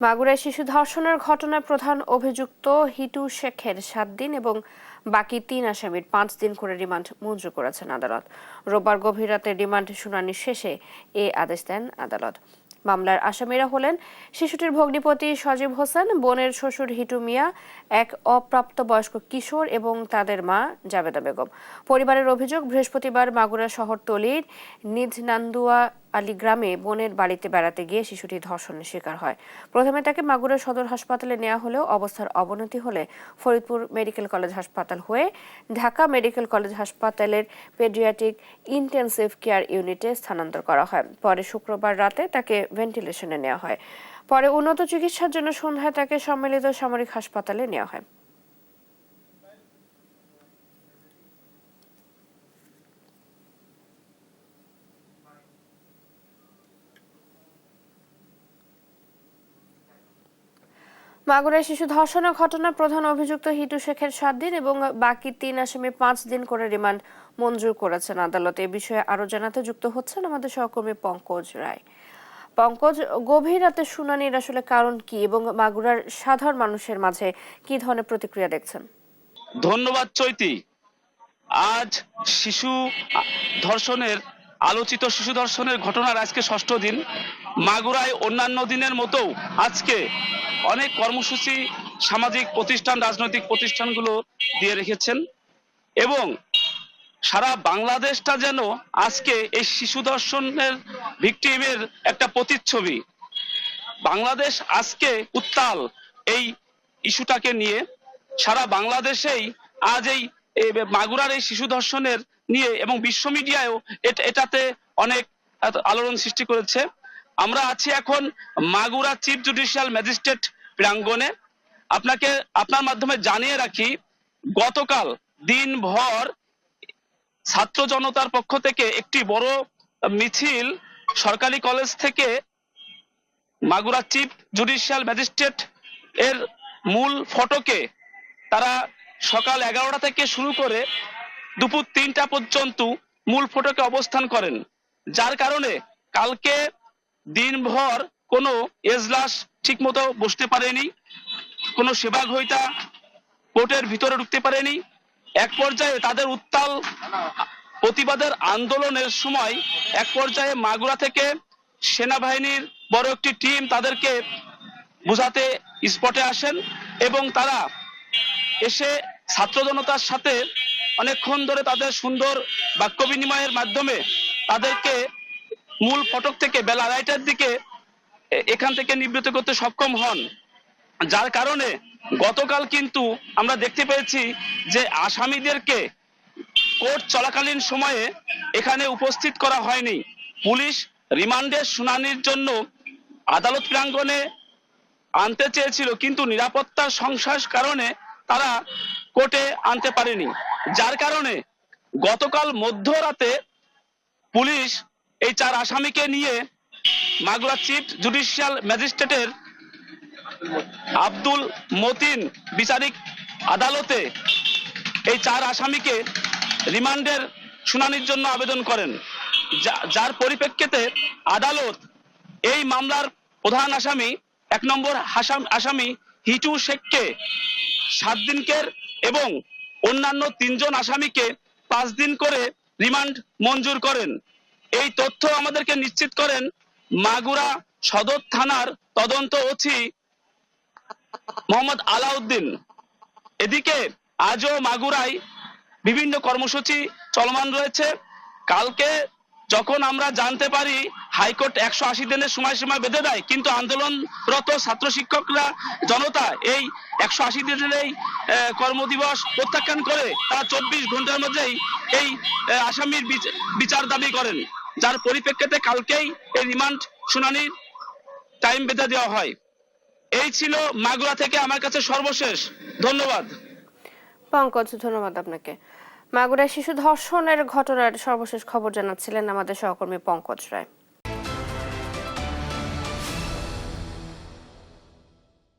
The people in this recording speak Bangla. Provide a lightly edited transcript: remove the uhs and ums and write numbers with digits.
মাগুরায় শিশু ধর্ষণের ঘটনায় প্রধান অভিযুক্ত হিটু শেখের 7 দিন এবং বাকি 3 আসামির 5 দিন করে রিমান্ড মঞ্জুর করেছেন আদালত। রোববার গভীর রাতে রিমান্ড শুনানি শেষে এ আদেশ দেন আদালত। মামলার আসামিরা হলেন শিশুটির ভগ্নিপতি সজীব হোসেন, বোনের শ্বশুর হিটু মিয়া, এক অপ্রাপ্তবয়স্ক কিশোর এবং তাদের মা জাবেদা বেগম। পরিবারের অভিযোগ, বৃহস্পতিবার মাগুরা শহরতলির নিঝনান্দুয়া আলী গ্রামে বোনের বাড়িতে বেড়াতে গিয়ে শিশুটি ধর্ষণের শিকার হয়। প্রথমে তাকে মাগুরা সদর হাসপাতালে নেওয়া হলেও অবস্থার অবনতি হলে ফরিদপুর মেডিকেল কলেজ হাসপাতাল হয়ে ঢাকা মেডিকেল কলেজ হাসপাতালের পেডিয়াট্রিক ইন্টেনসিভ কেয়ার ইউনিটে স্থানান্তর করা হয়। পরে শুক্রবার রাতে তাকে ভেন্টিলেশনে নেওয়া হয়। পরে উন্নত চিকিৎসার জন্য সন্ধ্যায় তাকে সম্মিলিত সামরিক হাসপাতালে নেওয়া হয়। মাগুরায় শিশু ধর্ষণের ঘটনার প্রধান অভিযুক্ত হিটু শেখের 7 দিন এবং বাকি 3 আসামি 5 দিন করে রিমান্ড মঞ্জুর করেছেন আদালত। এ বিষয়ে আরো জানাতে যুক্ত হচ্ছেন আমাদের সহকর্মী পঙ্কজ রায়। পঙ্কজ, গভীর রাতে শুনানির আসলে কারণ কি এবং মাগুরার সাধারণ মানুষের মাঝে কি ধরনের প্রতিক্রিয়া দেখছেন? ধন্যবাদ চৈতি। আজ শিশু ধর্ষণের আলোচিত শিশু ধর্ষণের ঘটনার আজকে 6ষ্ঠ দিন। মাগুরায় অন্যান্য দিনের মতো আজকে অনেক কর্মসূচি সামাজিক প্রতিষ্ঠান, রাজনৈতিক প্রতিষ্ঠানগুলো দিয়ে রেখেছেন এবং সারা বাংলাদেশটা যেন আজকে এই শিশু ধর্ষণের ভিকটিমের একটা প্রতিচ্ছবি। বাংলাদেশ আজকে উত্তাল এই ইস্যুটাকে নিয়ে। সারা বাংলাদেশেই আজ এই মাগুরার এই শিশু ধর্ষণের নিয়ে এবং বিশ্ব মিডিয়ায়ও এটাতে অনেক আলোড়ন সৃষ্টি করেছে। আমরা আছি এখন মাগুরা চিফ জুডিশিয়াল ম্যাজিস্ট্রেট প্রাঙ্গণে। আপনার মাধ্যমে জানিয়ে রাখি, গতকাল দিনভর ছাত্র জনতার পক্ষ থেকে একটি বড় মিছিল সরকারি কলেজ থেকে মাগুরা চিফ জুডিশিয়াল ম্যাজিস্ট্রেট এর মূল ফটকে তারা সকাল 11টা থেকে শুরু করে দুপুর 3টা পর্যন্ত মূল ফটকে অবস্থান করেন। যার কারণে কালকে দিনভর কোনো এজলাস ঠিক মতো বসতে পারেনি, কোনো সেবা গ্রহীতা কোর্টের ভিতরে ঢুকতে পারেনি। এক পর্যায়ে তাদের উত্তাল প্রতিবাদের আন্দোলনের সময় এক পর্যায়ে মাগুরা থেকে সেনাবাহিনীর বড় একটি টিম তাদেরকে বোঝাতে স্পটে আসেন এবং তারা এসে ছাত্র জনতার সাথে অনেকক্ষণ ধরে তাদের সুন্দর বাক্য বিনিময়ের মাধ্যমে তাদেরকে মূল ফটক থেকে বেলা 2টার দিকে এখান থেকে নিবৃত্ত করতে সক্ষম হন। যার কারণে গতকাল কিন্তু আমরা দেখতে পেয়েছি যে আসামিদেরকে কোর্ট চলাকালীন সময়ে এখানে উপস্থিত করা হয়নি। পুলিশ রিমান্ডের শুনানির জন্য আদালত প্রাঙ্গণে আনতে চেয়েছিল, কিন্তু নিরাপত্তার সংশয়ের কারণে তারা কোর্টে আনতে পারেনি। যার কারণে গতকাল মধ্যরাতে পুলিশ এই 4 আসামিকে নিয়ে মাগুরা চিফ জুডিশিয়াল ম্যাজিস্ট্রেটের আব্দুল মতিন বিচারিক আদালতে এই 4 আসামিকে রিমান্ডের শুনানির জন্য আবেদন করেন। যার পরিপ্রেক্ষিতে আদালত এই মামলার প্রধান আসামি 1 নম্বর আসামি হিটু শেখকে 7 দিনকের এবং অন্যান্য 3 জন আসামিকে 5 দিন করে রিমান্ড মঞ্জুর করেন। এই তথ্য আমাদেরকে নিশ্চিত করেন মাগুরা সদর থানার তদন্ত ওসি মোহাম্মদ আলাউদ্দিন। এদিকে আজও মাগুরায় বিভিন্ন কর্মসূচি চলমান রয়েছে। কালকে যখন আমরা জানতে পারি হাইকোর্ট 180 দিনের সময়সীমা বেঁধে দেয়, কিন্তু আন্দোলনরত ছাত্র শিক্ষকরা জনতা এই 180 দিনের এই কর্মদিবস প্রত্যাখ্যান করে তারা 24 ঘন্টার মধ্যেই এই আসামির বিচার দাবি করেন। যার পরিপ্রেক্ষিতে কালকেই এই রিমান্ড শুনানির টাইম বেঁধে দেওয়া হয়। এই ছিল মাগুরা থেকে আমার কাছে সর্বশেষ। ধন্যবাদ পঙ্কজ, ধন্যবাদ আপনাকে। মাগুরায় শিশু ধর্ষণের ঘটনার সর্বশেষ খবর জানাচ্ছিলেন আমাদের সহকর্মী পঙ্কজ রায়।